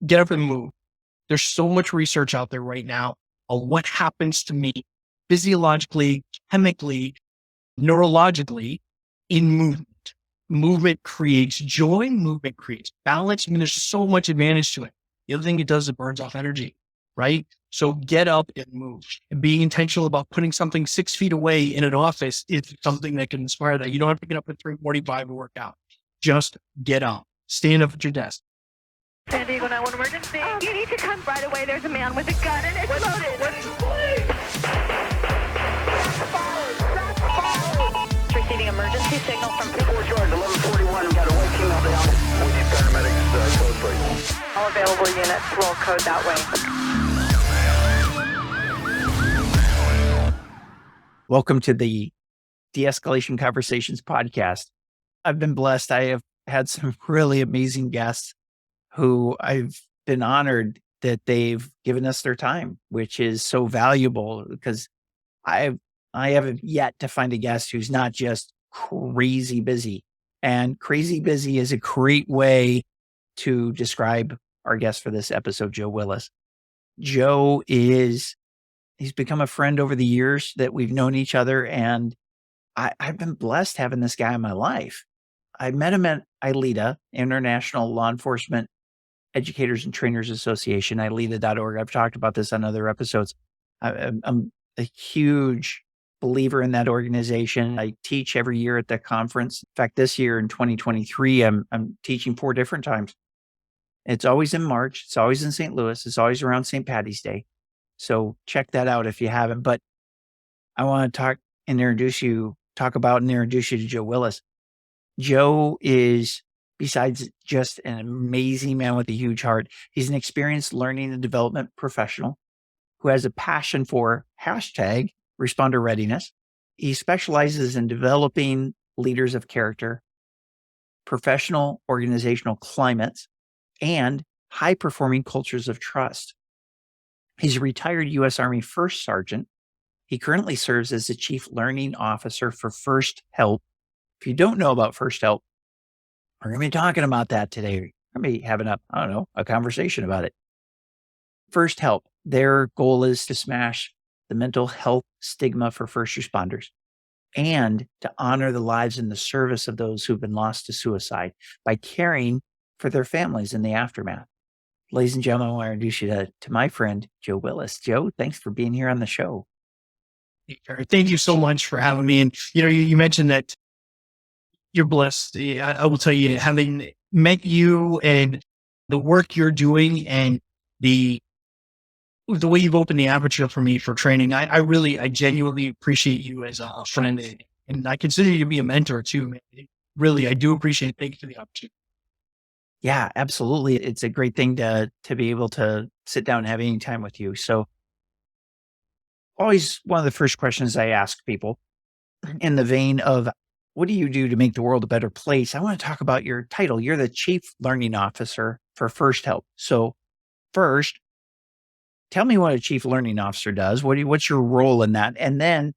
get up and move. There's so much research out there right now on what happens to me physiologically, chemically, neurologically in movement. Movement creates joy. Movement creates balance. I mean, there's so much advantage to it. The other thing it does, it burns off energy, right? So get up and move. And being intentional about putting something 6 feet away in an office is something that can inspire that. You don't have to get up at 3:45 to work out. Just get up. Stand up at your desk. San Diego 911 emergency. You need to come right away. There's a man with a gun and it's loaded. Receiving emergency signal from 4 George 1141. Got a white female down. We need paramedics code please. All available units roll code that way. Welcome to the De-Escalation Conversations podcast. I've been blessed. I have had some really amazing guests who I've been honored that they've given us their time, which is so valuable because I haven't yet to find a guest who's not just crazy busy. And crazy busy is a great way to describe our guest for this episode, Joe Willis. Joe he's become a friend over the years that we've known each other. And I've been blessed having this guy in my life. I met him at ILEADA, International Law Enforcement Educators and Trainers Association, ILEADA.org. I've talked about this on other episodes. I'm a huge believer in that organization. I teach every year at that conference. In fact, this year in 2023, I'm teaching 4 different times. It's always in March. It's always in St. Louis. It's always around St. Patty's Day. So check that out if you haven't. But I want to introduce you to Joe Willis. Joe is, besides just an amazing man with a huge heart, he's an experienced learning and development professional who has a passion for #responder readiness. He specializes in developing leaders of character, professional organizational climates, and high-performing cultures of trust. He's a retired U.S. Army First Sergeant. He currently serves as the Chief Learning Officer for First H.E.L.P. If you don't know about First H.E.L.P., we're going to be talking about that today. We're going to be having a conversation about it. First H.E.L.P., their goal is to smash the mental health stigma for first responders and to honor the lives and the service of those who've been lost to suicide by caring for their families in the aftermath. Ladies and gentlemen, I want to introduce you to my friend, Joe Willis. Joe, thanks for being here on the show. Thank you so much for having me. And, you mentioned that you're blessed. I will tell you, having met you and the work you're doing and the way you've opened the aperture for me for training, I genuinely appreciate you as a friend. And I consider you to be a mentor too, man. Really, I do appreciate it. Thank you for the opportunity. Yeah, absolutely. It's a great thing to be able to sit down and have any time with you. So always one of the first questions I ask people in the vein of, what do you do to make the world a better place? I want to talk about your title. You're the Chief Learning Officer for First H.E.L.P. So first, tell me what a Chief Learning Officer does. What's your role in that? And then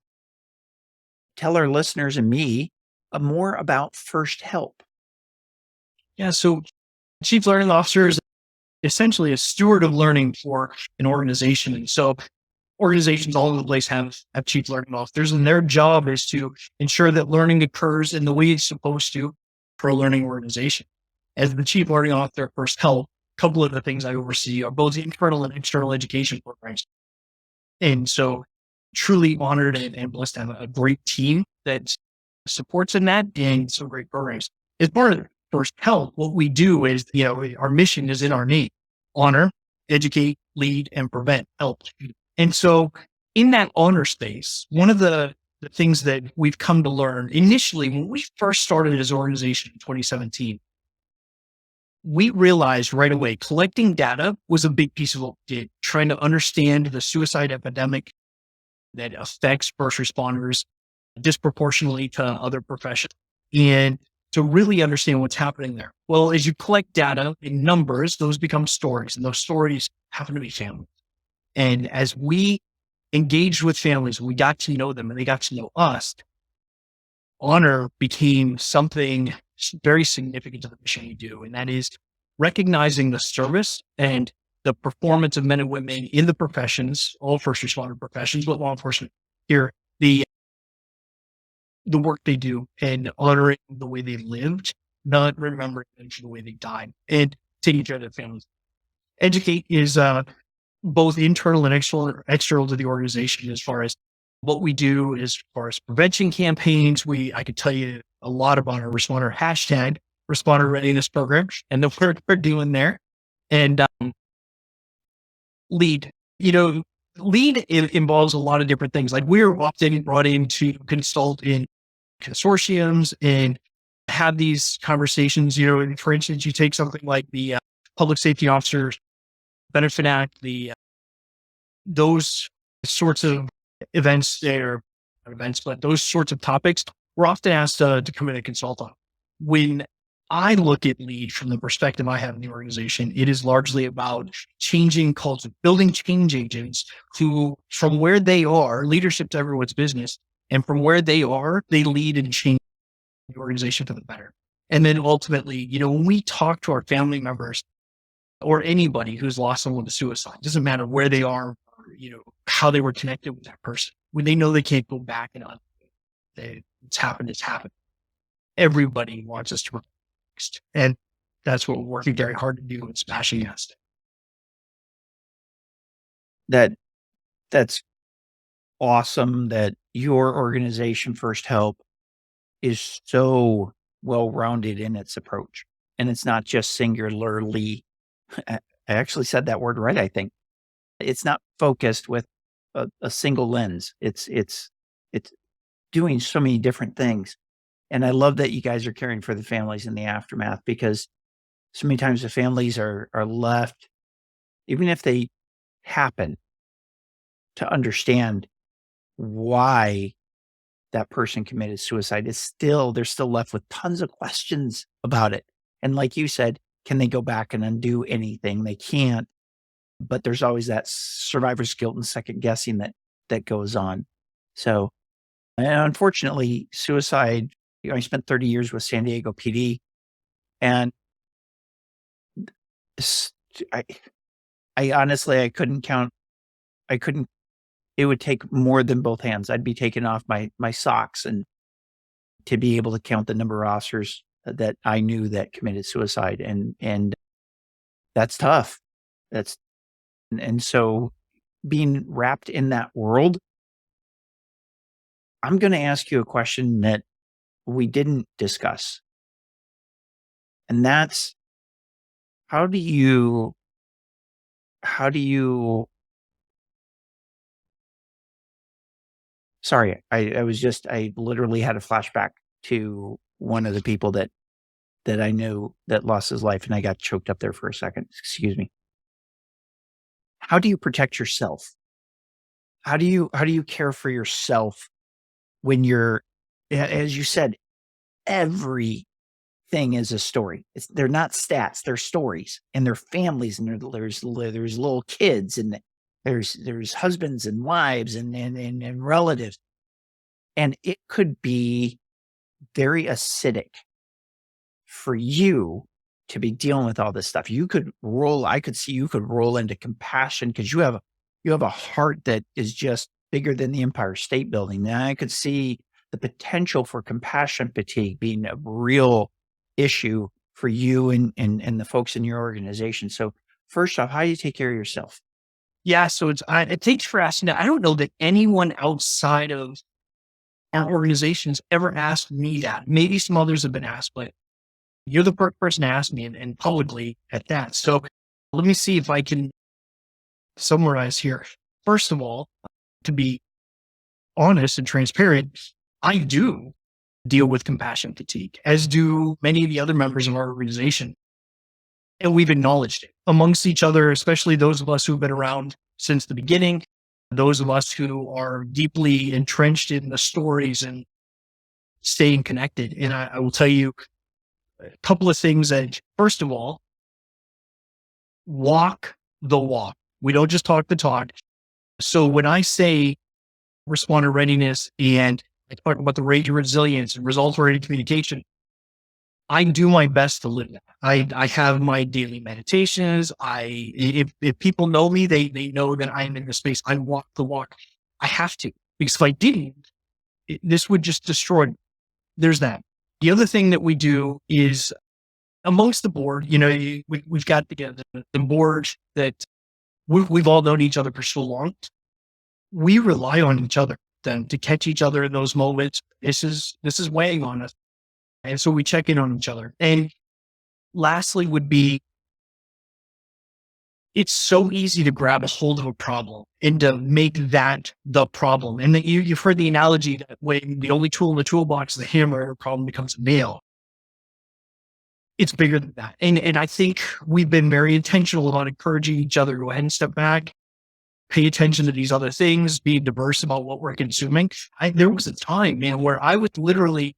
tell our listeners and me more about First H.E.L.P. Yeah, so Chief Learning Officer is essentially a steward of learning for an organization. And so organizations all over the place have chief learning officers, and their job is to ensure that learning occurs in the way it's supposed to for a learning organization. As the chief learning officer at First H.E.L.P., a couple of the things I oversee are both internal and external education programs. And so truly honored and blessed to have a great team that supports in that and some great programs. As part of First H.E.L.P., what we do is, our mission is in our name: honor, educate, lead, and prevent, help. And so in that honor space, one of the things that we've come to learn initially, when we first started as an organization in 2017, we realized right away collecting data was a big piece of what we did, trying to understand the suicide epidemic that affects first responders disproportionately to other professions, and to really understand what's happening there. Well, as you collect data in numbers, those become stories, and those stories happen to be families. And as we engaged with families, we got to know them and they got to know us, honor became something very significant to the mission we do. And that is recognizing the service and the performance of men and women in the professions, all first responder professions, but law enforcement here, the work they do and honoring the way they lived, not remembering them for the way they died, and taking care of their families. Educate is both internal and external to the organization as far as what we do as far as prevention campaigns. I could tell you a lot about our responder hashtag, responder readiness program, and the work we're doing there. And lead, lead involves a lot of different things. Like we're often brought in to consult in consortiums and have these conversations. For instance, you take something like the Public Safety Officers Benefit Act, those sorts of events there, not events, but those sorts of topics, we're often asked to come in and consult on. When I look at lead from the perspective I have in the organization, it is largely about changing culture, building change agents who, from where they are, leadership's everyone's business, and from where they are, they lead and change the organization for the better. And then ultimately, when we talk to our family members or anybody who's lost someone to suicide, doesn't matter where they are, or, how they were connected with that person. When they know they can't go back and it's happened, it's happened. Everybody wants us to protect. And that's what we're working very hard to do and smashing against it. That's awesome that your organization, First H.E.L.P, is so well-rounded in its approach. And it's not just singularly, I actually said that word right, I think. It's not focused with a single lens. It's doing so many different things. And I love that you guys are caring for the families in the aftermath, because so many times the families are left, even if they happen to understand why that person committed suicide, they're still left with tons of questions about it. And like you said, can they go back and undo anything? They can't. But there's always that survivor's guilt and second guessing that goes on. So, and unfortunately, suicide, I spent 30 years with San Diego PD, and I honestly, I couldn't count. It would take more than both hands. I'd be taking off my socks and to be able to count the number of officers that I knew that committed suicide. And that's tough. And so being wrapped in that world, I'm going to ask you a question that we didn't discuss. And that's, how do you sorry, I literally had a flashback to one of the people that I knew that lost his life, and I got choked up there for a second. Excuse me. How do you protect yourself? How do you care for yourself when you're, as you said, everything is a story. They're not stats, they're stories, and they're families, and there's little kids, and there's husbands and wives and relatives. And it could be very acidic for you to be dealing with all this stuff. I could see you could roll into compassion, because you have a heart that is just bigger than the Empire State Building. And I could see the potential for compassion fatigue being a real issue for you and the folks in your organization. So first off, how do you take care of yourself? Yeah, so thanks for asking that. I don't know that anyone outside of our organizations ever asked me that. Maybe some others have been asked, but you're the first person to ask me, and publicly at that. So let me see if I can summarize here. First of all, to be honest and transparent, I do deal with compassion fatigue, as do many of the other members of our organization. And we've acknowledged it amongst each other, especially those of us who've been around since the beginning, those of us who are deeply entrenched in the stories and staying connected. And I will tell you a couple of things that, first of all, walk the walk. We don't just talk the talk. So when I say responder readiness and I talk about the rage of resilience and results-oriented communication, I do my best to live that. I have my daily meditations. If people know me, they know that I'm in the space. I walk the walk. I have to, because if I didn't, this would just destroy me. There's that. The other thing that we do is amongst the board, we've got the board that we've all known each other for so long. We rely on each other then to catch each other in those moments. This is weighing on us. And so we check in on each other. And lastly would be, it's so easy to grab a hold of a problem and to make that the problem. And that you've heard the analogy that when the only tool in the toolbox is the hammer, a problem becomes a nail. It's bigger than that. And I think we've been very intentional about encouraging each other to go ahead and step back, pay attention to these other things, be diverse about what we're consuming. There was a time, man, where I was literally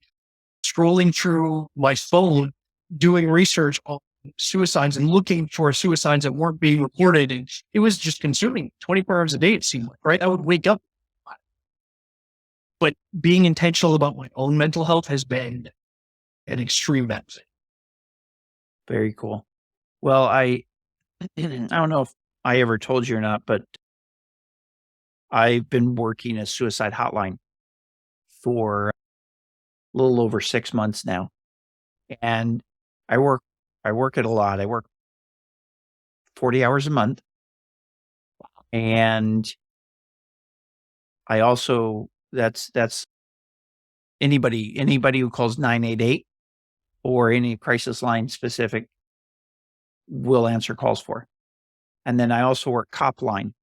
scrolling through my phone, doing research on suicides and looking for suicides that weren't being reported. And it was just consuming 24 hours a day, it seemed like, right? I would wake up. But being intentional about my own mental health has been an extreme benefit. Very cool. Well, I don't know if I ever told you or not, but I've been working a suicide hotline for a little over 6 months now. And I work it a lot. I work 40 hours a month. And I also, that's anybody who calls 988 or any crisis line specific will answer calls for. And then I also work cop line,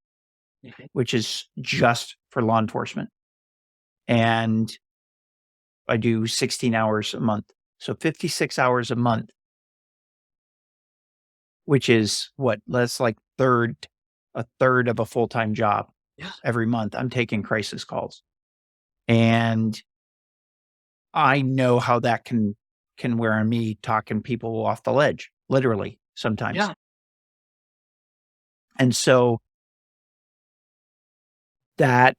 which is just for law enforcement. And I do 16 hours a month. So 56 hours a month, which is that's like a third of a full-time job. Yeah. Every month I'm taking crisis calls. And I know how that can wear on me, talking people off the ledge, literally sometimes. Yeah. And so that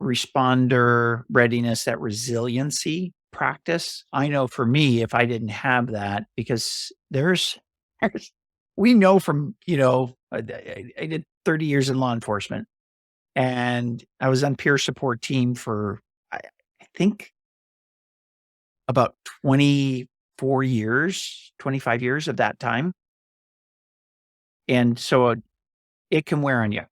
responder readiness, that resiliency practice, I know for me, if I didn't have that, because we know from, I did 30 years in law enforcement, and I was on peer support team for, I think, about 24 years, 25 years of that time. And so it can wear on you.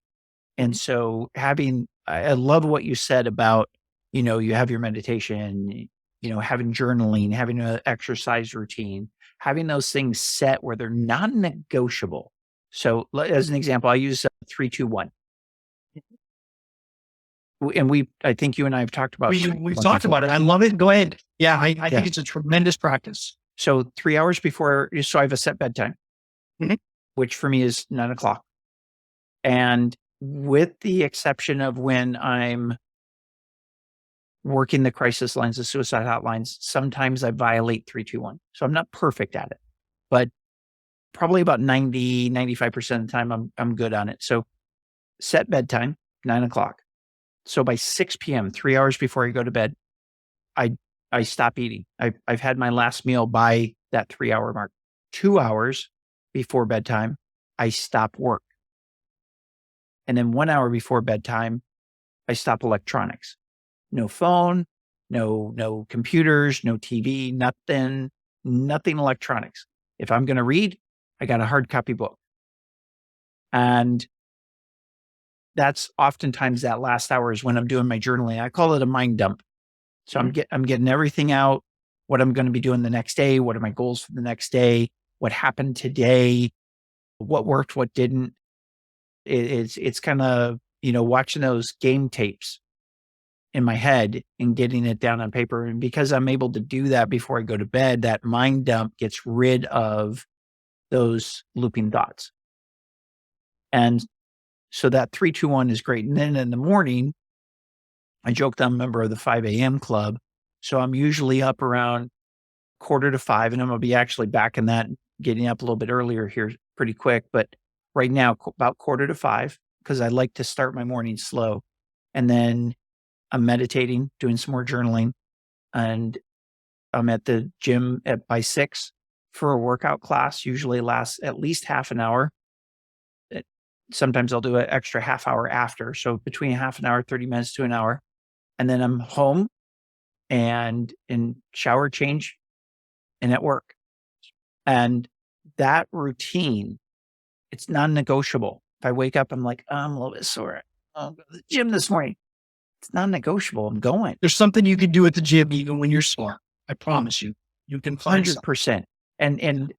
And so I love what you said about, you have your meditation, having journaling, having an exercise routine, having those things set where they're non-negotiable. So as an example, I use 3-2-1. And I think you and I have talked about we've talked about it. I love it. Go ahead. Yeah. I think it's a tremendous practice. So 3 hours before, so I have a set bedtime, which for me is 9:00. And with the exception of when I'm working the crisis lines, the suicide hotlines, sometimes I violate 3-2-1. So I'm not perfect at it, but probably about 95% of the time I'm good on it. So set bedtime, 9:00. So by 6 p.m., 3 hours before I go to bed, I stop eating. I've had my last meal by that 3 hour mark. 2 hours before bedtime, I stop work. And then 1 hour before bedtime, I stop electronics. No phone, no computers, no TV, nothing electronics. If I'm going to read, I got a hard copy book. And that's oftentimes that last hour is when I'm doing my journaling. I call it a mind dump. So I'm getting everything out, what I'm going to be doing the next day, what are my goals for the next day, what happened today, what worked, what didn't. It's kind of, watching those game tapes in my head and getting it down on paper. And because I'm able to do that before I go to bed, that mind dump gets rid of those looping thoughts. And so that 3-2-1 is great. And then in the morning, I joked I'm a member of the 5 a.m. club. So I'm usually up around 4:45, and I'm going to be actually back in that, getting up a little bit earlier here pretty quick. But right now, about 4:45, because I like to start my morning slow. And then I'm meditating, doing some more journaling. And I'm at the gym by 6 for a workout class, usually lasts at least half an hour. Sometimes I'll do an extra half hour after. So between half an hour, 30 minutes to an hour. And then I'm home and in shower, change, and at work. And that routine, it's non-negotiable. If I wake up, I'm like, oh, I'm a little bit sore. I'll go to the gym this morning. It's non-negotiable. I'm going. There's something you can do at the gym even when you're sore. I promise you. You can find something. 100%. And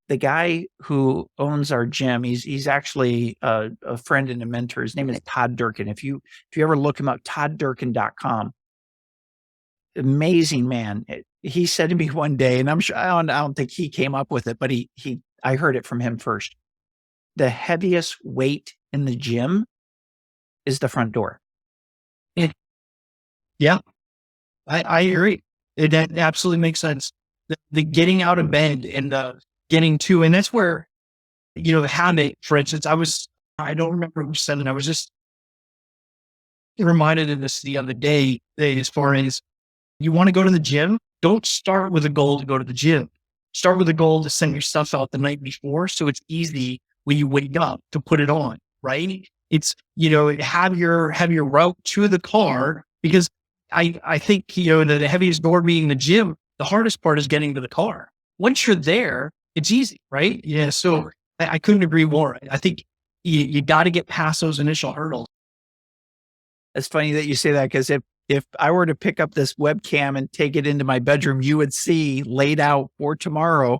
the guy who owns our gym, he's actually a friend and a mentor. His name is Todd Durkin. If you ever look him up, todddurkin.com. Amazing man. He said to me one day, and I'm sure I don't think he came up with it, but I heard it from him first. The heaviest weight in the gym is the front door. Yeah, I agree. That absolutely makes sense. The getting out of bed and the getting to, and that's where, the habit, for instance, I don't remember who said it. I was just reminded of this the other day, as far as you want to go to the gym, don't start with a goal to go to the gym. Start with a goal to send your stuff out the night before. So it's easy when you wake up to put it on, right? It's, have your route to the car, because I think, the heaviest door being the gym, the hardest part is getting to the car. Once you're there, it's easy, right? Yeah. So I couldn't agree more. I think you got to get past those initial hurdles. It's funny that you say that, because if I were to pick up this webcam and take it into my bedroom, you would see laid out for tomorrow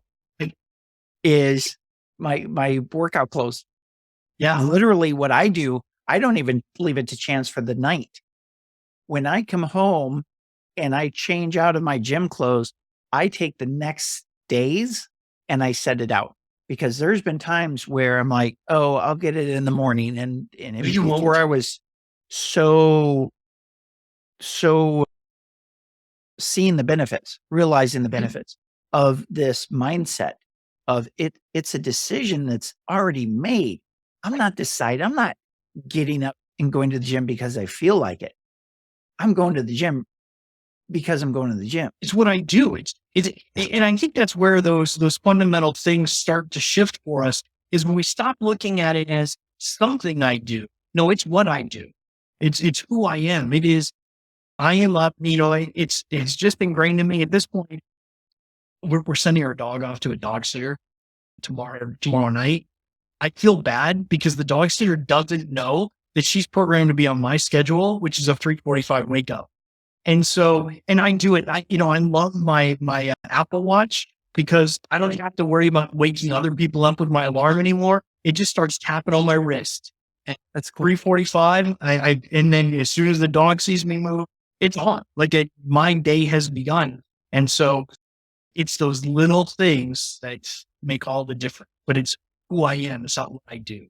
is my workout clothes. Yeah. Literally what I do, I don't even leave it to chance for the night. When I come home and I change out of my gym clothes, I take the next days and I set it out, because there's been times where I'm like, oh, I'll get it in the morning. And it was before I was so seeing the benefits, realizing the benefits of this mindset of it. It's a decision that's already made. I'm not getting up and going to the gym because I feel like it. I'm going to the gym because I'm going to the gym. It's what I do. And I think that's where those fundamental things start to shift for us, is when we stop looking at it as something I do. No, it's what I do. It's who I am. It is, I am up, it's just ingrained in me at this point. We're sending our dog off to a dog sitter tomorrow night. I feel bad because the dog sitter doesn't know that she's programmed to be on my schedule, which is a 3:45 wake up. And so, and I do it. I love my Apple Watch, because I don't have to worry about waking other people up with my alarm anymore. It just starts tapping on my wrist. And that's 3:45. And then as soon as the dog sees me move, it's on. My day has begun. And so it's those little things that make all the difference. But it's who I am. It's not what I do.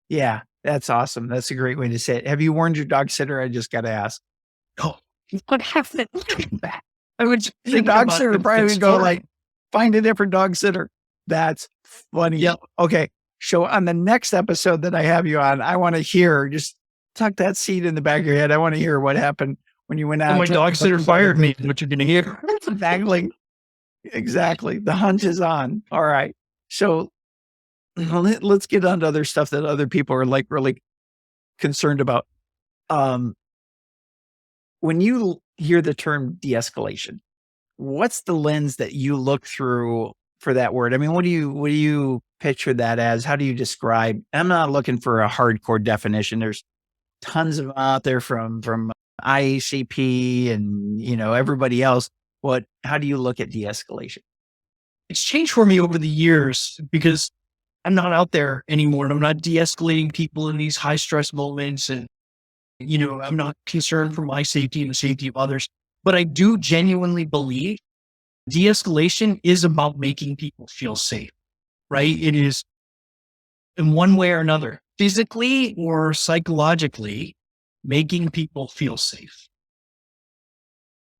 Yeah, that's awesome. That's a great way to say it. Have you warned your dog sitter? I just got to ask. Oh, what happened? I would the dog sitter probably would go find a different dog sitter. That's funny. Yep. Okay. So on the next episode that I have you on, I want to hear, just tuck that seat in the back of your head. I want to hear what happened when you went out. My dog sitter fired me. What you're going to hear. Exactly. The hunt is on. All right. So let's get on to other stuff that other people are really concerned about. When you hear the term de-escalation, what's the lens that you look through for that word? I mean, what do you picture that as? How do you describe? I'm not looking for a hardcore definition. There's tons of them out there from IACP and, everybody else. How do you look at de-escalation? It's changed for me over the years, because I'm not out there anymore, and I'm not de-escalating people in these high stress moments. And, I'm not concerned for my safety and the safety of others, but I do genuinely believe de-escalation is about making people feel safe, right? It is, in one way or another, physically or psychologically, making people feel safe.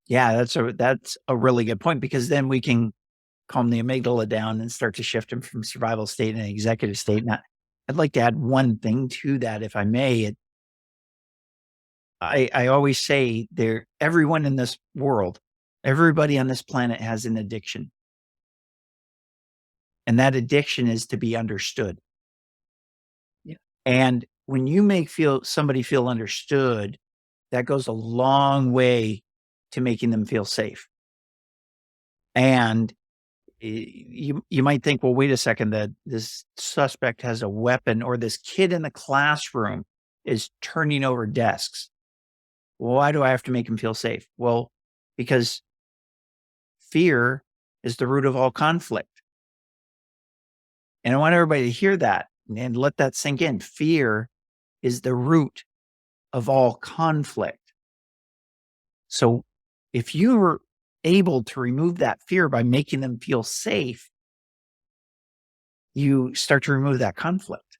Yeah, that's a really good point, because then we can calm the amygdala down and start to shift them from survival state and executive state. And I'd like to add one thing to that, if I may. I always say everyone in this world, Everybody on this planet has an addiction. And that addiction is to be understood. Yeah. And when you make somebody feel understood, that goes a long way to making them feel safe. And you might think, well, wait a second, that this suspect has a weapon, or this kid in the classroom is turning over desks. Why do I have to make him feel safe? Well, because fear is the root of all conflict. And I want everybody to hear that and let that sink in. Fear is the root of all conflict. So if you were able to remove that fear by making them feel safe, you start to remove that conflict.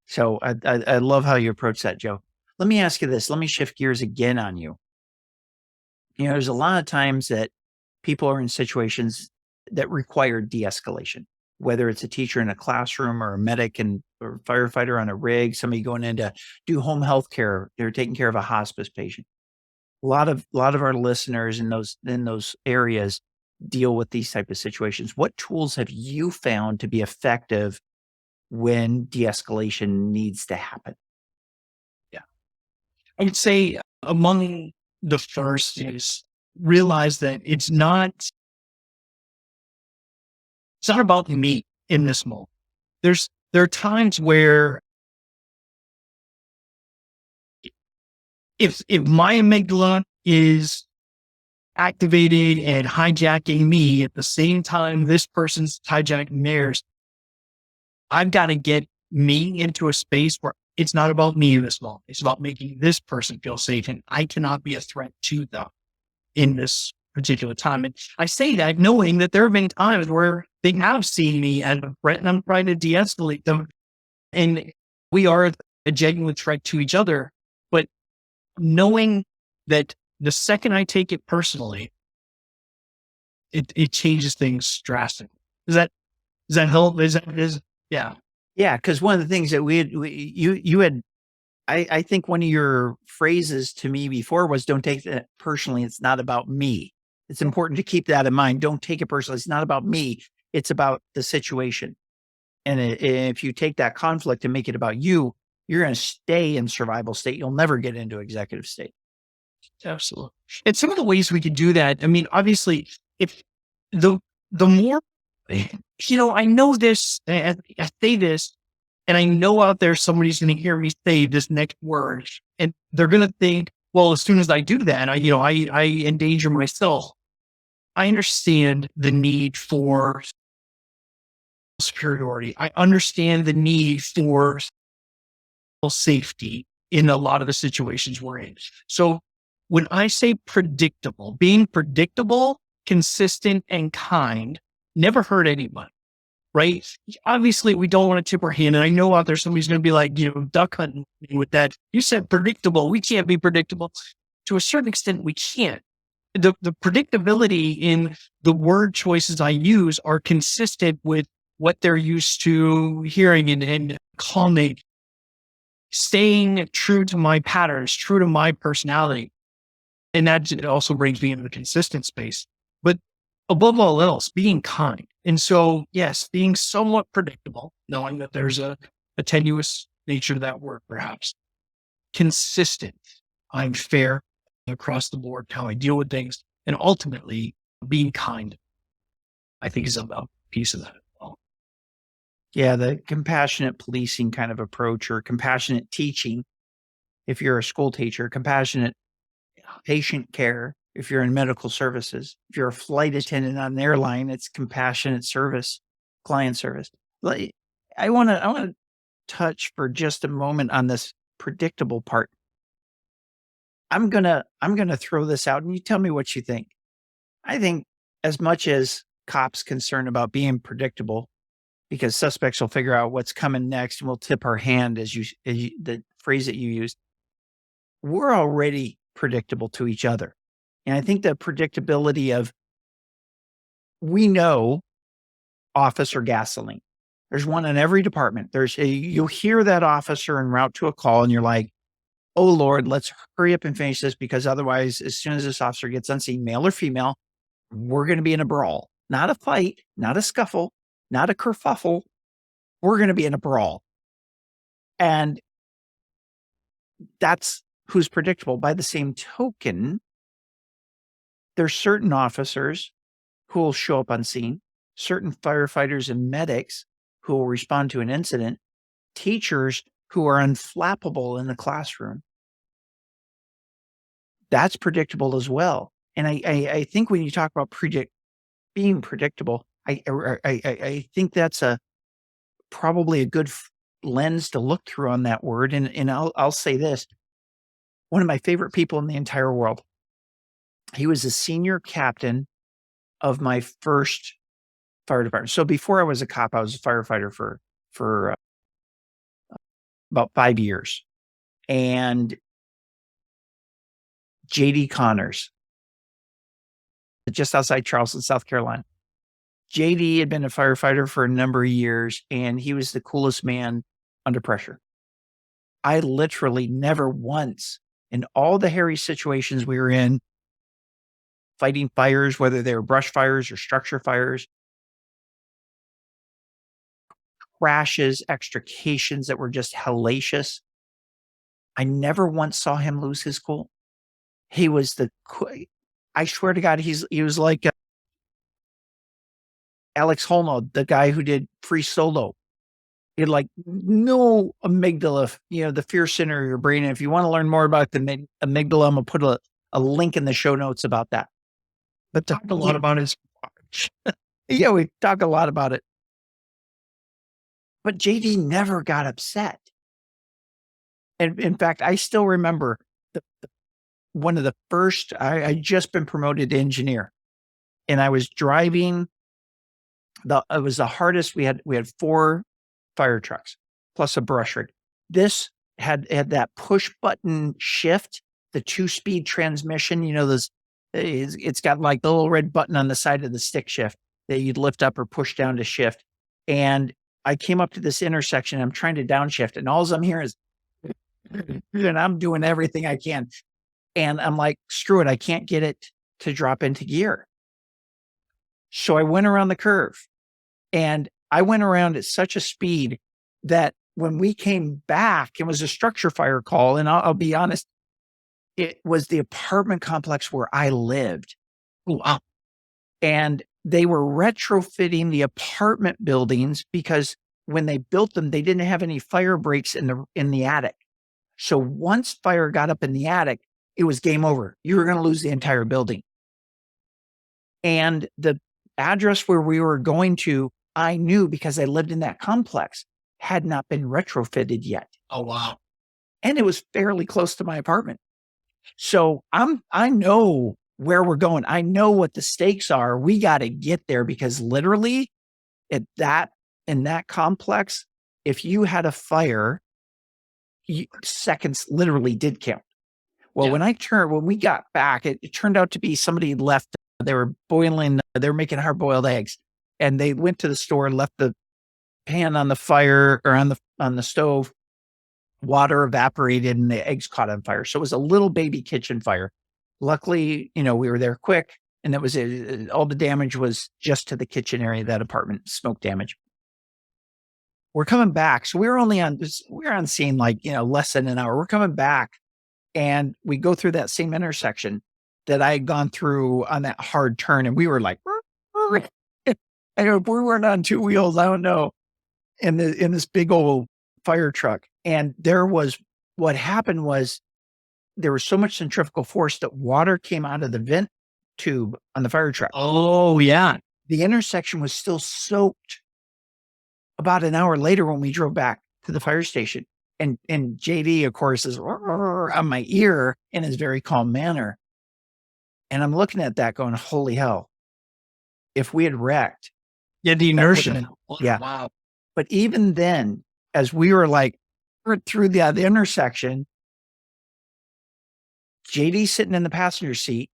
So I love how you approach that, Joe. Let me ask you this. Let me shift gears again on you. You know, there's a lot of times that people are in situations that require de-escalation, whether it's a teacher in a classroom or a medic or a firefighter on a rig, somebody going in to do home health care. They're taking care of a hospice patient. A lot of our listeners in those areas deal with these type of situations. What tools have you found to be effective when de-escalation needs to happen? Yeah. I would say among the first is realize that it's not about me in this moment. There are times where if my amygdala is activated and hijacking me at the same time this person's hijacking theirs, I've got to get me into a space where it's not about me in this moment. It's about making this person feel safe, and I cannot be a threat to them in this particular time. And I say that knowing that there have been times where they have seen me as a threat and I'm trying to de-escalate them. And we are a genuine threat to each other. But knowing that the second I take it personally, it changes things drastically. Does that help? Yeah. Yeah. Cause one of the things that you had, I think one of your phrases to me before was, don't take it personally. It's not about me. It's important to keep that in mind. Don't take it personally. It's not about me. It's about the situation. And if you take that conflict and make it about you, you're going to stay in survival state. You'll never get into executive state. Absolutely. And some of the ways we can do that, I mean, obviously, if the more, I know this, and I say this, and I know out there somebody's going to hear me say this next word, and they're going to think, well, as soon as I do that, I endanger myself. I understand the need for superiority. I understand the need for safety in a lot of the situations we're in. So when I say predictable, being predictable, consistent, and kind never hurt anybody, right? Obviously, we don't want to tip our hand. And I know out there somebody's going to be like, duck hunting with that. You said predictable. We can't be predictable. To a certain extent, we can't. The predictability in the word choices I use are consistent with what they're used to hearing and calming, staying true to my patterns, true to my personality. And that also brings me into the consistent space. But above all else, being kind. And so, yes, being somewhat predictable, knowing that there's a tenuous nature to that word, perhaps. Consistent. I'm fair across the board, how I deal with things. And ultimately, being kind, I think, is a piece of that as well. Yeah, the compassionate policing kind of approach, or compassionate teaching, if you're a school teacher, compassionate patient care, if you're in medical services, if you're a flight attendant on an airline, it's compassionate service, client service. I want to touch for just a moment on this predictable part. I'm going to throw this out and you tell me what you think. I think as much as cops concerned about being predictable, because suspects will figure out what's coming next and we'll tip our hand, as the phrase that you used, we're already predictable to each other. And I think the predictability of, we know officer gasoline. There's one in every department. You'll hear that officer en route to a call and you're like, oh Lord, let's hurry up and finish this, because otherwise, as soon as this officer gets on scene, male or female, we're going to be in a brawl, not a fight, not a scuffle, not a kerfuffle. We're going to be in a brawl. And that's who's predictable. By the same token, there's certain officers who will show up on scene, certain firefighters and medics who will respond to an incident, teachers who are unflappable in the classroom. That's predictable as well. And I think when you talk about being predictable, I think that's probably a good lens to look through on that word. And I'll say this: one of my favorite people in the entire world. He was a senior captain of my first fire department. So before I was a cop, I was a firefighter for about 5 years. And JD Connors, just outside Charleston, South Carolina. JD had been a firefighter for a number of years, and he was the coolest man under pressure. I literally never once, in all the hairy situations we were in, fighting fires, whether they were brush fires or structure fires, crashes, extrications that were just hellacious, I never once saw him lose his cool. He was I swear to God, he was like Alex Holmo, the guy who did Free Solo. He had like no amygdala, the fear center of your brain. And if you want to learn more about the amygdala, I'm going to put a link in the show notes about that. But talked a lot about his. Yeah, we talk a lot about it. But JD never got upset. And in fact, I still remember one of the first, I just been promoted to engineer, and I was driving it was the hardest. We had 4 fire trucks plus a brush rig. This had that push button shift, the 2-speed transmission, it's got like the little red button on the side of the stick shift that you'd lift up or push down to shift. And I came up to this intersection. I'm trying to downshift, and all I'm hearing is, and I'm doing everything I can. And I'm like, screw it. I can't get it to drop into gear. So I went around the curve, and I went around at such a speed that when we came back, it was a structure fire call. And I'll be honest, it was the apartment complex where I lived. Wow. And they were retrofitting the apartment buildings because when they built them, they didn't have any fire breaks in the attic. So once fire got up in the attic, it was game over. You were going to lose the entire building. And the address where we were going to, I knew because I lived in that complex, had not been retrofitted yet. Oh, wow. And it was fairly close to my apartment. So I know where we're going. I know what the stakes are. We got to get there, because literally in that complex, if you had a fire, seconds literally did count. Well, Yeah. when we got back, it turned out to be somebody left. They were making hard-boiled eggs, and they went to the store and left the pan on the fire or on the stove. Water evaporated and the eggs caught on fire. So it was a little baby kitchen fire. Luckily, we were there quick, and it was all the damage was just to the kitchen area of that apartment, smoke damage. We're coming back. So we were on scene like, less than an hour. We're coming back, and we go through that same intersection that I had gone through on that hard turn. And we were like, if we weren't on 2 wheels, I don't know, in this big old fire truck. And what happened was there was so much centrifugal force that water came out of the vent tube on the fire truck. Oh, yeah. The intersection was still soaked about an hour later when we drove back to the fire station. And JD, of course, is on my ear in his very calm manner. And I'm looking at that going, holy hell. If we had wrecked. Yeah, the inertia. Yeah. Wow. But even then, as we were like through the intersection, JD sitting in the passenger seat,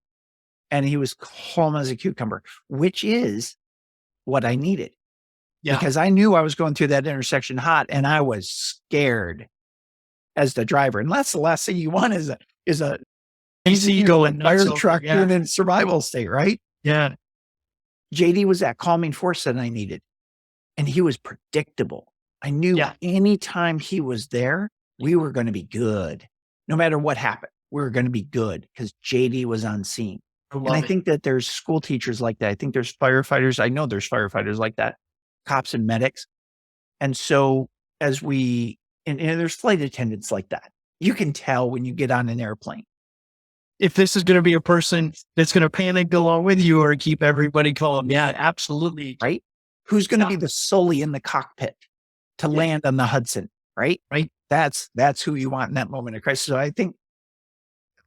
and he was calm as a cucumber, which is what I needed. Yeah. Because I knew I was going through that intersection hot, and I was scared. as the driver. And that's the last thing you want is a easy going fire truck in a survival state, right? Yeah. JD was that calming force that I needed. And he was predictable. I knew anytime he was there, we were going to be good. No matter what happened, we were going to be good because JD was on scene. And I think that there's school teachers like that. I think there's firefighters. I know there's firefighters like that, cops and medics. And so and there's flight attendants like that. You can tell when you get on an airplane. If this is going to be a person that's going to panic along with you or keep everybody calm. Yeah, absolutely. Right? Who's going to be the Sully in the cockpit to land on the Hudson? Right? That's who you want in that moment of crisis. So I think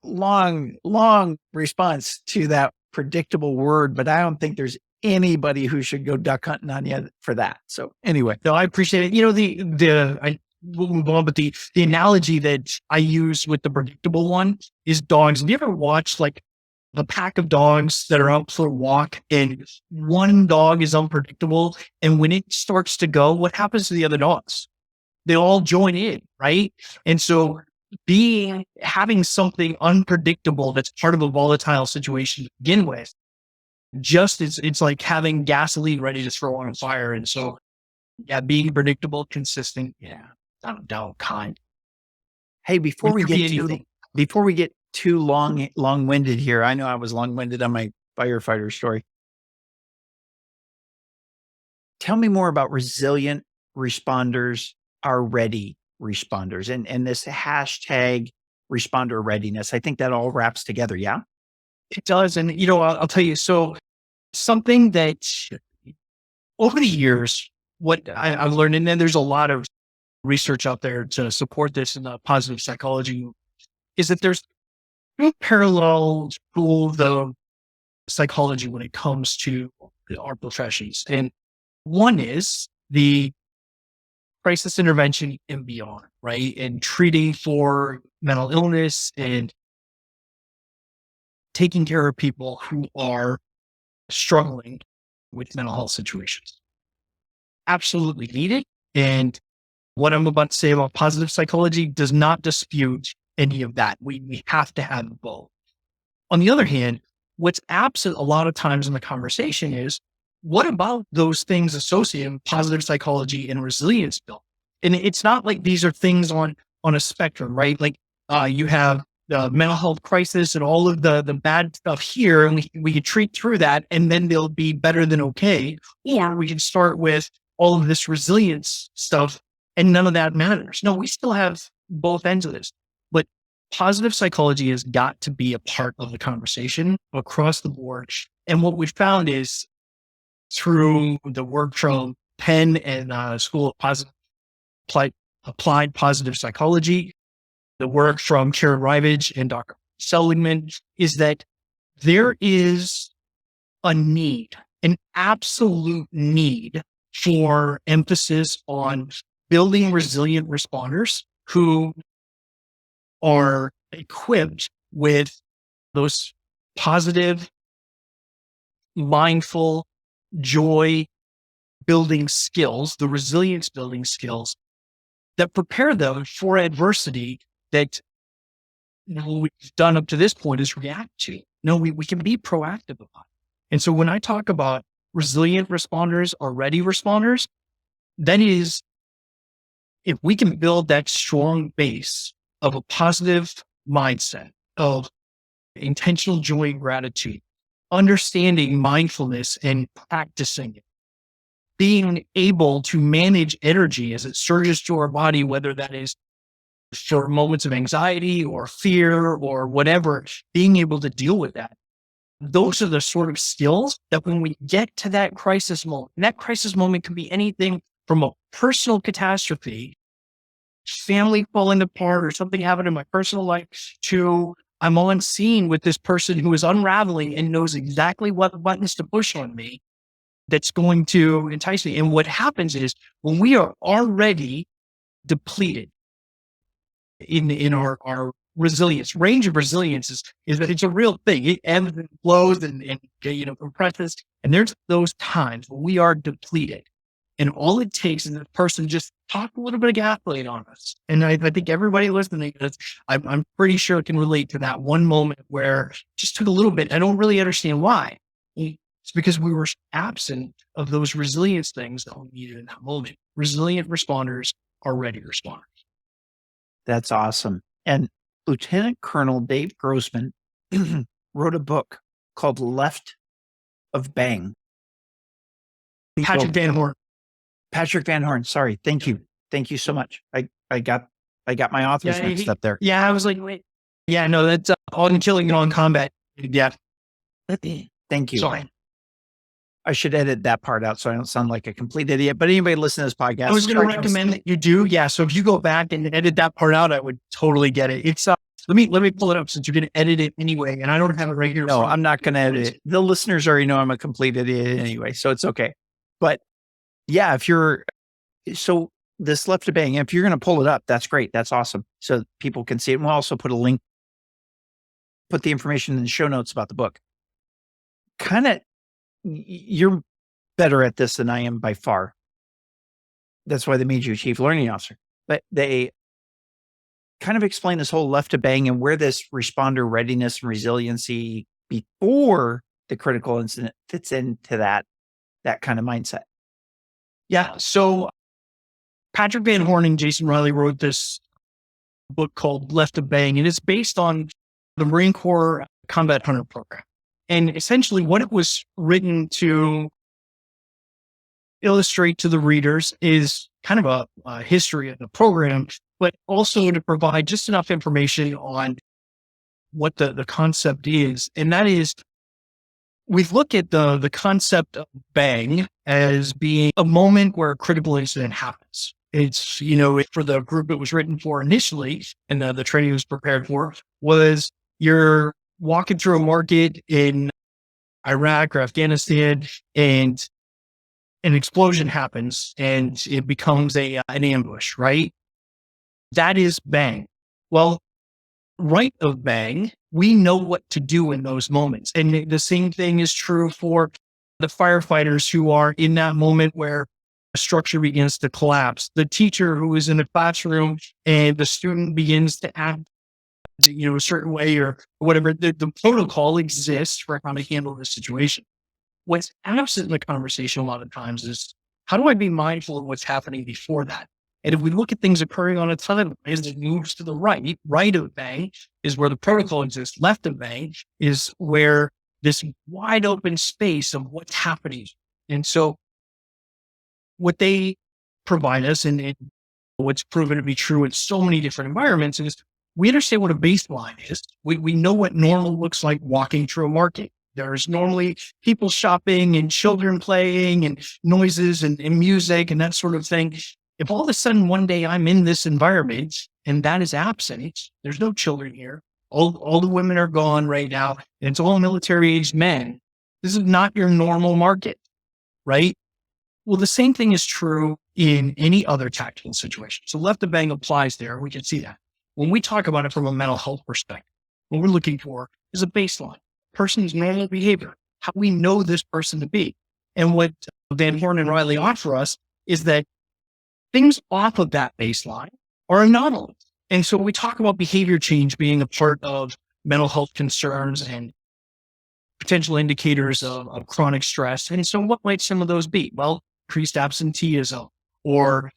long response to that predictable word, but I don't think there's anybody who should go duck hunting on you for that. So anyway, no, I appreciate it. We'll move on, but the analogy that I use with the predictable one is dogs. Have you ever watched like a pack of dogs that are out for a walk and one dog is unpredictable? And when it starts to go, what happens to the other dogs? They all join in, right? And so having something unpredictable that's part of a volatile situation to begin with, it's like having gasoline ready to throw on a fire. And so, being predictable, consistent, don't kind. Hey, before we get too long-winded here, I know I was long-winded on my firefighter story. Tell me more about resilient responders are ready responders and this hashtag responder readiness. I think that all wraps together. Yeah, it does. And, I'll tell you, so something that over the years, what I've learned, and then there's a lot of research out there to support this in the positive psychology, is that there's no parallel schools of psychology when it comes to our professions. And one is the crisis intervention and beyond, right? And treating for mental illness and taking care of people who are struggling with mental health situations. Absolutely needed. And what I'm about to say about positive psychology does not dispute any of that. We have to have both. On the other hand, what's absent a lot of times in the conversation is, what about those things associated with positive psychology and resilience building? And it's not like these are things on a spectrum, right? Like you have the mental health crisis and all of the bad stuff here, and we can treat through that, and then they'll be better than okay. Or we can start with all of this resilience stuff, and none of that matters. No, we still have both ends of this, but positive psychology has got to be a part of the conversation across the board. And what we've found is through the work from Penn and School of Applied Positive Psychology, the work from Karen Rivage and Dr. Seligman, is that there is a need, an absolute need for emphasis on building resilient responders who are equipped with those positive, mindful, joy building skills, the resilience building skills that prepare them for adversity that we've done up to this point is react to. No, we can be proactive about it. And so when I talk about resilient responders or ready responders, that is, if we can build that strong base of a positive mindset, of intentional joy and gratitude, understanding mindfulness and practicing it, being able to manage energy as it surges to our body, whether that is for moments of anxiety or fear or whatever, being able to deal with that. Those are the sort of skills that when we get to that crisis moment, and that crisis moment can be anything from a personal catastrophe, family falling apart or something happened in my personal life, to I'm on scene with this person who is unraveling and knows exactly what buttons to push on me that's going to entice me. And what happens is when we are already depleted in our resilience, range of resilience is that it's a real thing. It ebbs and flows and compresses. And there's those times when we are depleted. And all it takes is the person just talk a little bit of gaslight on us. And I think everybody listening to this, I'm pretty sure can relate to that one moment where it just took a little bit. I don't really understand why. It's because we were absent of those resilience things that we needed in that moment. Resilient responders are ready responders. That's awesome. And Lieutenant Colonel Dave Grossman wrote a book called Left of Bang. Patrick Van Horn. Patrick Van Horn. Sorry. Thank you. Thank you so much. I got my authors mixed up there. Yeah, I was like, wait. Yeah, no, that's on killing and on combat. Yeah. Thank you. Sorry. I should edit that part out so I don't sound like a complete idiot. But anybody listening to this podcast, I was going to recommend that you do. Yeah. So if you go back and edit that part out, I would totally get it. It's let me pull it up since you're going to edit it anyway, and I don't have it right here. No, I'm not going to edit it. The listeners already know I'm a complete idiot anyway, so it's okay. But yeah, so this Left of Bang, if you're going to pull it up, that's great. That's awesome. So people can see it. And we'll also put a link, put the information in the show notes about the book. Kind of, you're better at this than I am by far. That's why they made you a chief learning officer. But they kind of explain this whole Left of Bang and where this responder readiness and resiliency before the critical incident fits into that kind of mindset. Yeah. So Patrick Van Horn and Jason Riley wrote this book called Left of Bang, and it's based on the Marine Corps Combat Hunter program. And essentially what it was written to illustrate to the readers is kind of a history of the program, but also to provide just enough information on what the concept is. And that is, we look at the concept of bang as being a moment where a critical incident happens. It's, for the group it was written for initially, and the training was prepared for, was you're walking through a market in Iraq or Afghanistan, and an explosion happens and it becomes an ambush, right? That is bang. Well, right of bang, we know what to do in those moments. And the same thing is true for the firefighters who are in that moment where a structure begins to collapse. The teacher who is in the classroom and the student begins to act a certain way or whatever. The protocol exists for how to handle this situation. What's absent in the conversation a lot of times is, how do I be mindful of what's happening before that? And if we look at things occurring on a timeline as it moves to the right of bang is where the protocol exists. Left of bang is where this wide open space of what's happening. And so what they provide us, and what's proven to be true in so many different environments, is we understand what a baseline is. We know what normal looks like walking through a market. There's normally people shopping and children playing and noises and music and that sort of thing. If all of a sudden one day I'm in this environment and that is absent, there's no children here. All the women are gone right now, and it's all military-aged men. This is not your normal market, right? Well, the same thing is true in any other tactical situation. So left of bang applies there. We can see that. When we talk about it from a mental health perspective, what we're looking for is a baseline. Person's normal behavior, how we know this person to be. And what Van Horn and Riley offer us is that things off of that baseline are anomalies. And so we talk about behavior change being a part of mental health concerns and potential indicators of chronic stress. And so what might some of those be? Well, increased absenteeism or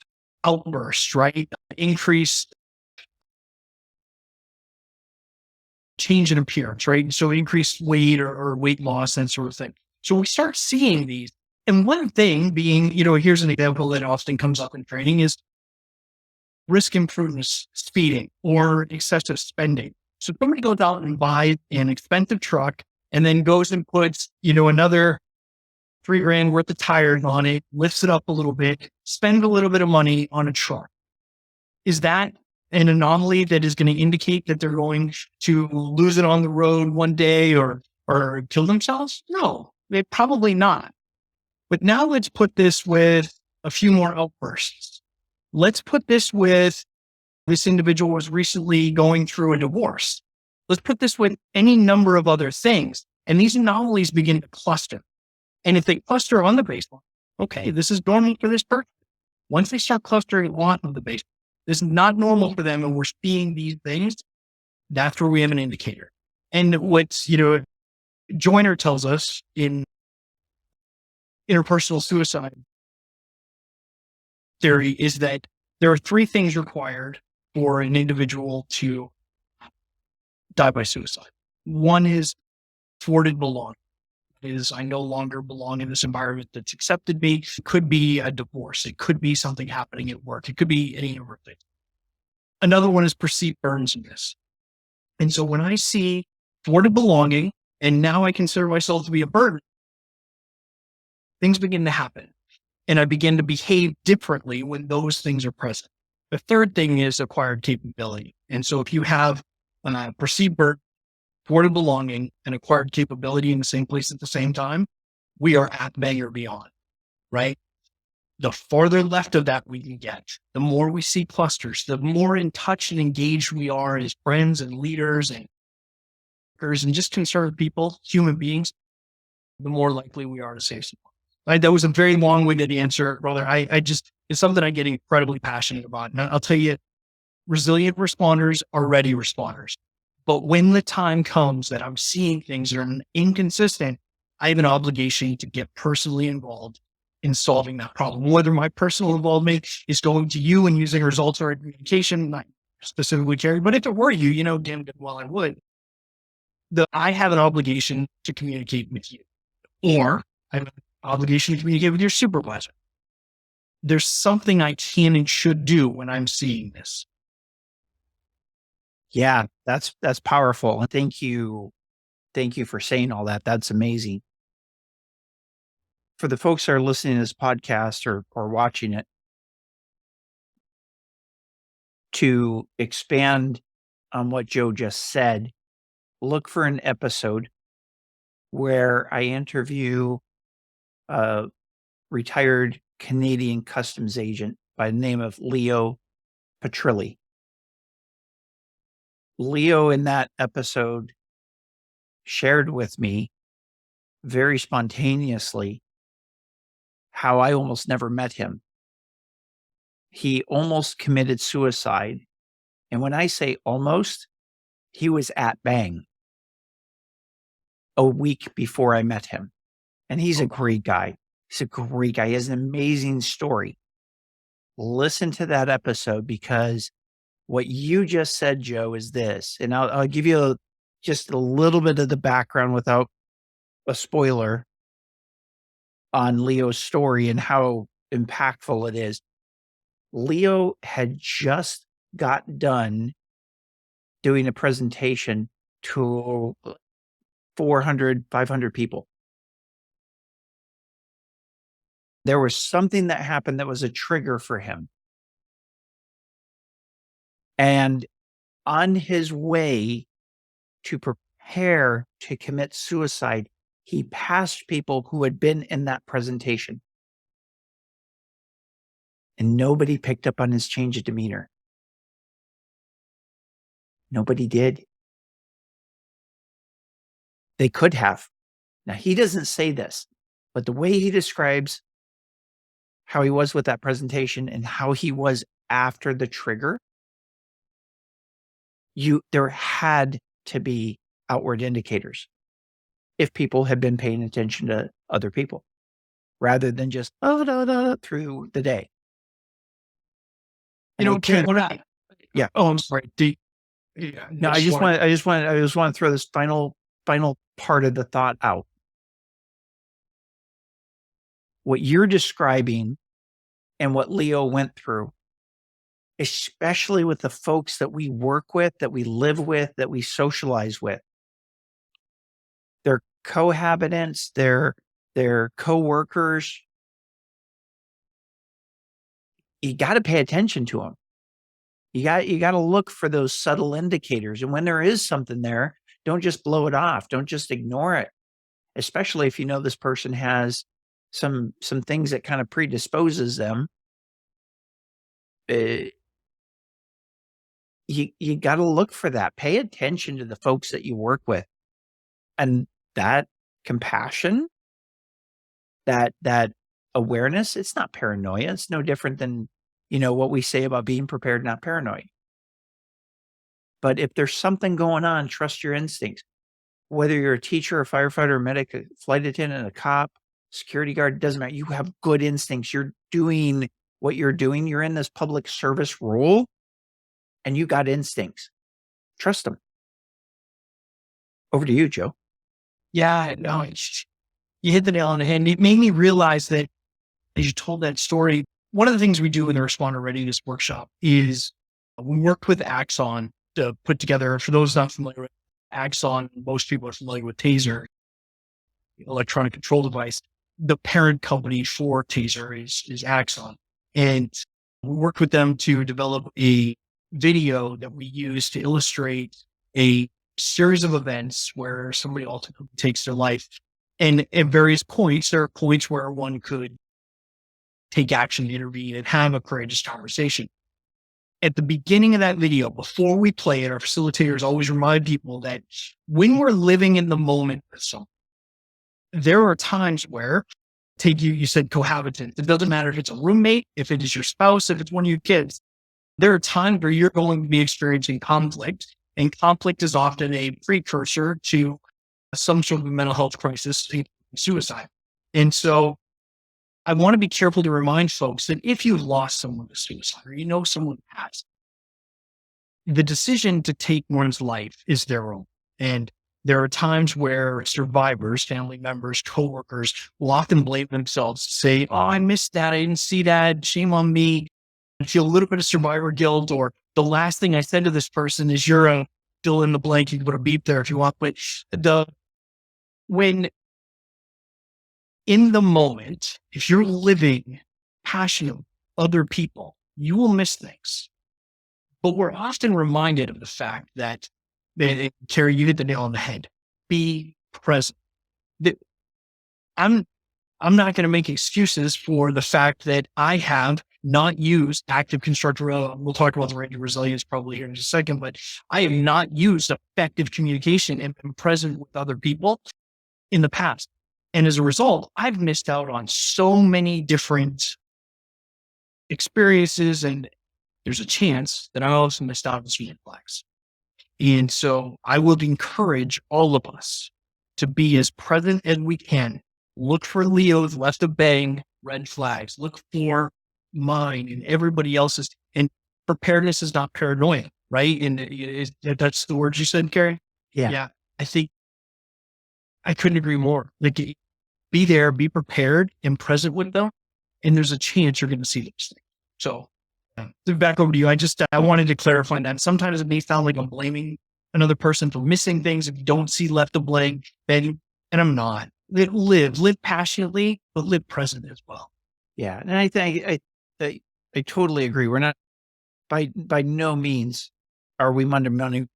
outbursts, right? Increased change in appearance, right? So increased weight or weight loss, that sort of thing. So we start seeing these. And one thing being, here's an example that often comes up in training is risk imprudence, speeding, or excessive spending. So somebody goes out and buys an expensive truck and then goes and puts, another $3,000 worth of tires on it, lifts it up a little bit, spends a little bit of money on a truck. Is that an anomaly that is going to indicate that they're going to lose it on the road one day or kill themselves? No, they're probably not. But now let's put this with a few more outbursts. Let's put this with this individual was recently going through a divorce. Let's put this with any number of other things. And these anomalies begin to cluster. And if they cluster on the baseline, okay, this is normal for this person. Once they start clustering a lot of the base, this is not normal for them, and we're seeing these things. That's where we have an indicator. And what's, Joyner tells us in interpersonal suicide theory is that there are three things required for an individual to die by suicide. One is thwarted belonging. Is I no longer belong in this environment that's accepted me. It could be a divorce. It could be something happening at work. It could be any number of things. Another one is perceived burdensomness. And so when I see thwarted belonging, and now I consider myself to be a burden, things begin to happen. And I begin to behave differently when those things are present. The third thing is acquired capability. And so if you have perceived burden, thwarted belonging, and acquired capability in the same place at the same time, we are at bang or beyond, right? The farther left of that we can get, the more we see clusters, the more in touch and engaged we are as friends and leaders and just concerned people, human beings, the more likely we are to save someone. Right? That was a very long-winded answer, brother. It's something I get incredibly passionate about. And I'll tell you, resilient responders are ready responders. But when the time comes that I'm seeing things that are inconsistent, I have an obligation to get personally involved in solving that problem. Whether my personal involvement is going to you and using results or communication, not specifically Jerry, but if it were you, damn good well I would. I have an obligation to communicate with you, or I have an obligation to communicate with your supervisor. There's something I can and should do when I'm seeing this. Yeah, that's powerful. And thank you for saying all that. That's amazing. For the folks that are listening to this podcast or watching it, to expand on what Joe just said, look for an episode where I interview a retired Canadian customs agent by the name of Leo Petrilli. Leo in that episode shared with me very spontaneously how I almost never met him. He almost committed suicide. And when I say almost, he was at bang a week before I met him. And he's a great guy. He's a great guy. He has an amazing story. Listen to that episode, because what you just said, Joe, is this, and I'll give you just a little bit of the background without a spoiler on Leo's story and how impactful it is. Leo had just got done doing a presentation to 400, 500 people. There was something that happened that was a trigger for him. And on his way to prepare to commit suicide, he passed people who had been in that presentation. And nobody picked up on his change of demeanor. Nobody did. They could have. Now, he doesn't say this, but the way he describes how he was with that presentation and how he was after the trigger, there had to be outward indicators if people had been paying attention to other people rather than just through the day. Yeah. Oh, I'm sorry. No, I just want to throw this final part of the thought out. What you're describing and what Leo went through, especially with the folks that we work with, that we live with, that we socialize with, their cohabitants, their co-workers, you got to pay attention to them. You got to look for those subtle indicators. And when there is something there, don't just blow it off. Don't just ignore it. Especially if you know this person has some things that kind of predisposes them. You got to look for that. Pay attention to the folks that you work with. And that compassion, that awareness. It's not paranoia. It's no different than, what we say about being prepared, not paranoid. But if there's something going on, trust your instincts. Whether you're a teacher, a firefighter, a medic, a flight attendant, a cop, security guard, it doesn't matter. You have good instincts. You're doing what you're doing. You're in this public service role and you got instincts. Trust them. Over to you, Joe. Yeah, no, you hit the nail on the head. It made me realize that as you told that story, one of the things we do in the Responder Readiness workshop is we worked with Axon to put together, for those not familiar with Axon, most people are familiar with Taser, electronic control device. The parent company for Taser is Axon. And we worked with them to develop a video that we use to illustrate a series of events where somebody ultimately takes their life. And at various points, there are points where one could take action to intervene and have a courageous conversation. At the beginning of that video, before we play it, our facilitators always remind people that when we're living in the moment with someone, there are times where, you said cohabitant. It doesn't matter if it's a roommate, if it is your spouse, if it's one of your kids. There are times where you're going to be experiencing conflict, and conflict is often a precursor to some sort of mental health crisis, suicide. And so I want to be careful to remind folks that if you've lost someone to suicide or someone has, the decision to take one's life is their own. And there are times where survivors, family members, coworkers will often blame themselves, say, "Oh, I missed that. I didn't see that. Shame on me." I feel a little bit of survivor guilt, or the last thing I said to this person is, "You're a fill in the blank." You can put a beep there if you want. But when in the moment, if you're living passionate with other people, you will miss things. But we're often reminded of the fact that, Carrie, you hit the nail on the head. Be present. I'm not going to make excuses for the fact that I have not used active constructive. We'll talk about the range of resilience probably here in just a second, but I have not used effective communication and been present with other people in the past. And as a result, I've missed out on so many different experiences, and there's a chance that I also missed out on some red flags. And so I would encourage all of us to be as present as we can. Look for Leo's left of bang red flags. Look for mine and everybody else's. And preparedness is not paranoia, right? And that's the words you said, Carrie? Yeah. I think I couldn't agree more. Like, be there, be prepared and present with them. And there's a chance you're going to see those things. So back over to you. I wanted to clarify that. Sometimes it may sound like I'm blaming another person for missing things. If you don't see left of blank, and I'm not. Live passionately, but live present as well. Yeah. And I think I totally agree. We're not, by no means are we Monday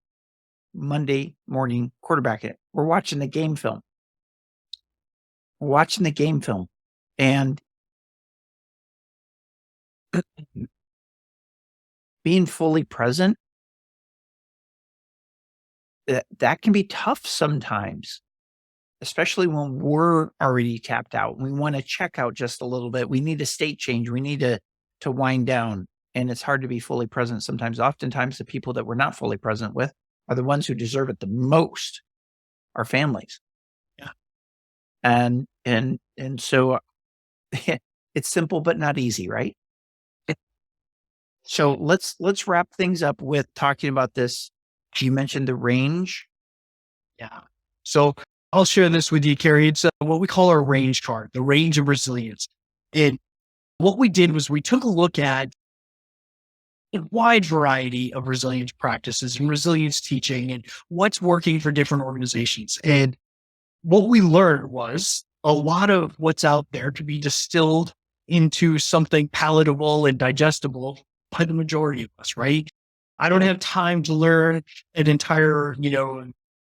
morning quarterbacking. We're watching the game film. And being fully present, that can be tough sometimes, especially when we're already tapped out. We want to check out just a little bit. We need a state change. We need to wind down. And it's hard to be fully present sometimes. Oftentimes, the people that we're not fully present with are the ones who deserve it the most, our families. Yeah. And so it's simple, but not easy, right? So let's wrap things up with talking about this. You mentioned the range. Yeah. So I'll share this with you, Carrie. It's what we call our range chart, the range of resilience. And what we did was we took a look at a wide variety of resilience practices and resilience teaching and what's working for different organizations. And what we learned was a lot of what's out there to be distilled into something palatable and digestible by the majority of us, right? I don't have time to learn an entire,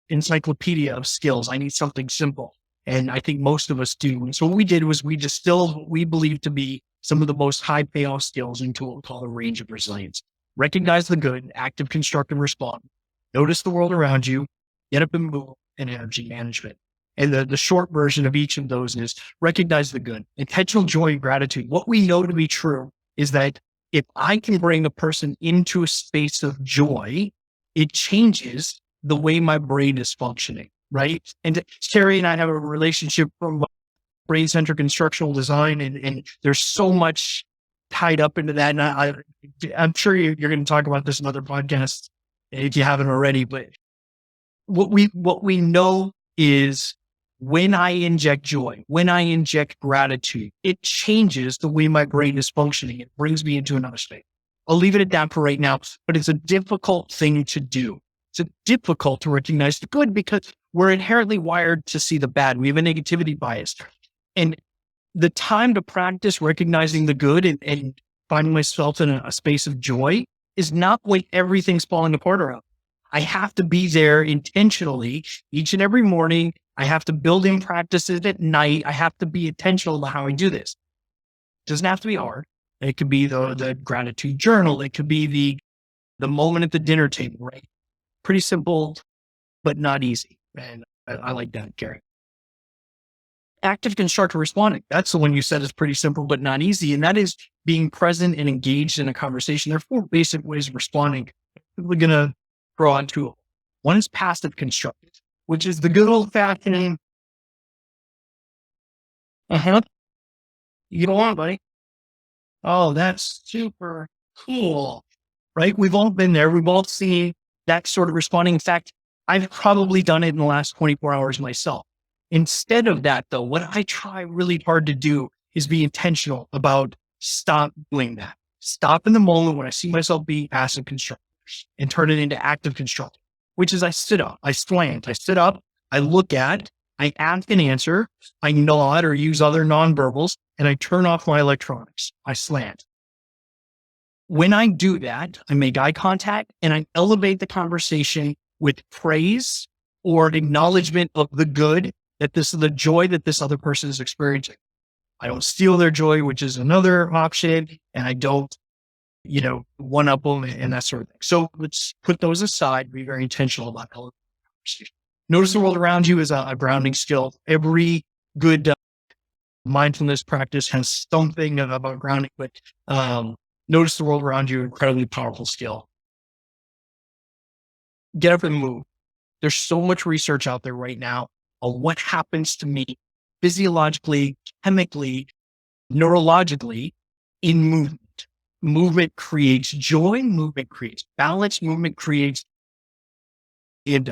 encyclopedia of skills. I need something simple. And I think most of us do. And so what we did was we distilled what we believe to be some of the most high payoff skills into what we call a range of resilience. Recognize the good, active, constructive response. Notice the world around you, get up and move, and energy management. And the short version of each of those is recognize the good, intentional joy and gratitude. What we know to be true is that if I can bring a person into a space of joy, it changes the way my brain is functioning, right? And Terry and I have a relationship from brain-centric instructional design, and there's so much tied up into that. And I'm sure you're going to talk about this in other podcasts if you haven't already, but what we know is when I inject joy, when I inject gratitude, it changes the way my brain is functioning. It brings me into another state. I'll leave it at that for right now, but it's a difficult thing to do. It's difficult to recognize the good because we're inherently wired to see the bad. We have a negativity bias. And the time to practice recognizing the good and finding myself in a space of joy is not when everything's falling apart around. I have to be there intentionally each and every morning. I have to build in practices at night. I have to be intentional about how I do this. It doesn't have to be hard. It could be the gratitude journal. It could be the moment at the dinner table, right? Pretty simple, but not easy. And I like that, Gary. Active constructive responding. That's the one you said is pretty simple, but not easy. And that is being present and engaged in a conversation. There are 4 basic ways of responding. We're going to throw on 2. One is passive constructive, which is the good old fashioned. You go on, buddy. Oh, that's super cool. Right? We've all been there. We've all seen that sort of responding. In fact, I've probably done it in the last 24 hours myself. Instead of that, though, what I try really hard to do is be intentional about stop doing that. Stop in the moment when I see myself being passive constructive and turn it into active constructive, which is I sit up, I slant, I sit up, I look at, I ask and answer, I nod or use other nonverbals, and I turn off my electronics. I slant. When I do that, I make eye contact and I elevate the conversation with praise or an acknowledgement of the good, that this is the joy that this other person is experiencing. I don't steal their joy, which is another option, and I don't, one up them and that sort of thing. So let's put those aside, be very intentional about how notice the world around you is a grounding skill. Every good mindfulness practice has something about grounding, but notice the world around you, incredibly powerful skill. Get up and move. There's so much research out there right now on what happens to me physiologically, chemically, neurologically in movement. Movement creates joy, movement creates balance, movement creates, it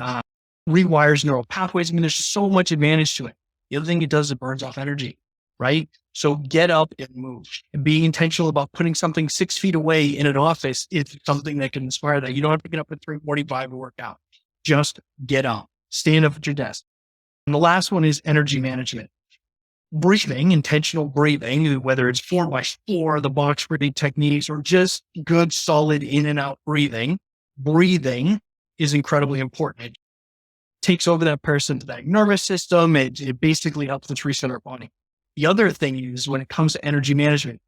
rewires neural pathways. I mean, there's so much advantage to it. The other thing it does, it burns off energy, right? So get up and move. And being intentional about putting something 6 feet away in an office is something that can inspire that. You don't have to get up at 3:45 to work out. Just get up, stand up at your desk. And the last one is energy management. Breathing, intentional breathing, whether it's 4x4, the box breathing techniques, or just good, solid in and out breathing. Breathing is incredibly important. It takes over that parasympathetic nervous system. It basically helps us reset our body. The other thing is when it comes to energy management,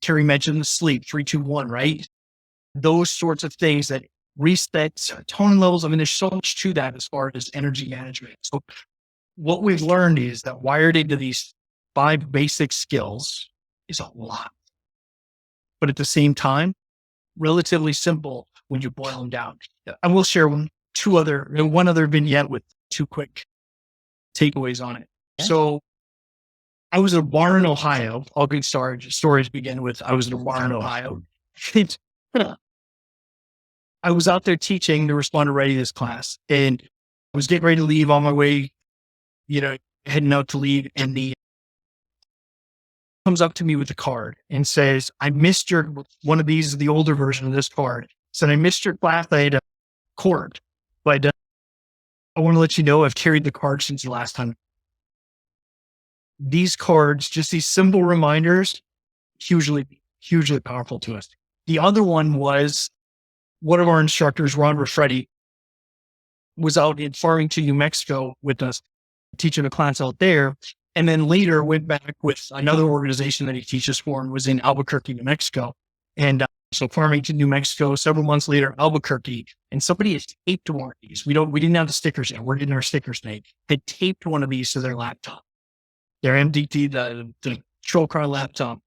Terry mentioned the sleep, 3-2-1, right? Those sorts of things that reset serotonin levels. I mean, there's so much to that as far as energy management. So what we've learned is that wired into these 5 basic skills is a lot, but at the same time, relatively simple when you boil them down. I will share one other vignette with 2 quick takeaways on it. Yeah. So I was in a bar in Ohio. All good stories begin with, I was in a bar in Ohio. I was out there teaching the responder readiness class and I was getting ready to leave on my way, heading out to leave. And the comes up to me with a card and says, I missed one of these, the older version of this card. Said, I missed your class. I had a cord, but I want to let you know I've carried the card since the last time. These cards, just these simple reminders, hugely, hugely powerful to us. The other one was one of our instructors, Ron Raffretti, was out in Farmington, New Mexico with us, teaching a class out there. And then later went back with another organization that he teaches for and was in Albuquerque, New Mexico. And So Farmington, New Mexico, several months later, Albuquerque, and somebody has taped one of these. We didn't have the stickers yet. We're getting our stickers made. Had taped one of these to their laptop, their MDT, the control car laptop.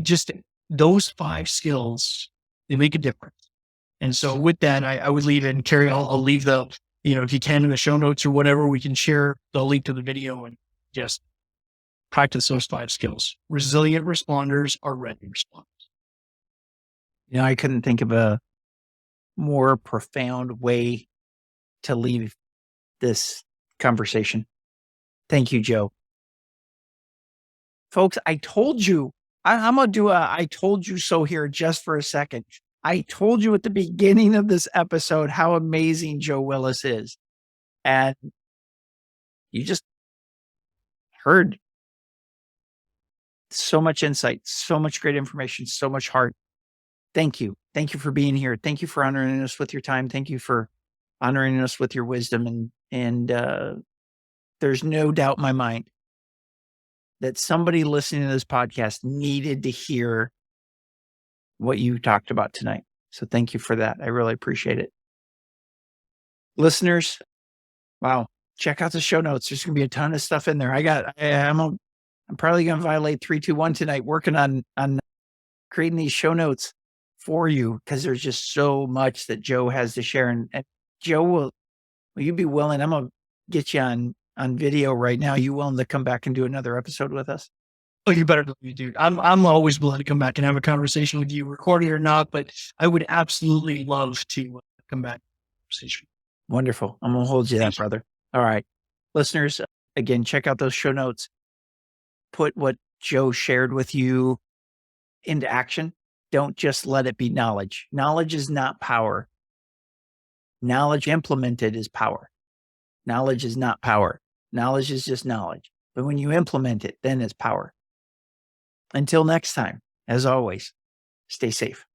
Just those 5 skills, they make a difference. And so with that, I would leave it, and Carrie, I'll leave the, if you can, in the show notes or whatever, we can share the link to the video and just practice those 5 skills. Resilient responders are ready responders. I couldn't think of a more profound way to leave this conversation. Thank you, Joe. Folks, I told you, I'm going to do I told you so here just for a second. I told you at the beginning of this episode how amazing Joe Willis is. And you just heard so much insight, so much great information, so much heart. Thank you. Thank you for being here. Thank you for honoring us with your time. Thank you for honoring us with your wisdom. And there's no doubt in my mind that somebody listening to this podcast needed to hear what you talked about tonight. So thank you for that. I really appreciate it. Listeners, wow, check out the show notes. There's going to be a ton of stuff in there. I'm probably going to violate 321 tonight, working on creating these show notes for you, because there's just so much that Joe has to share. And Joe, will you be willing? I'm going to get you on video right now. You willing to come back and do another episode with us? Oh, you better than me, dude. I'm always willing to come back and have a conversation with you, recorded or not, but I would absolutely love to come back. Conversation. Wonderful. I'm going to hold you that, brother. All right. Listeners, again, check out those show notes. Put what Joe shared with you into action. Don't just let it be knowledge. Knowledge is not power. Knowledge implemented is power. Knowledge is not power. Knowledge is just knowledge. But when you implement it, then it's power. Until next time, as always, stay safe.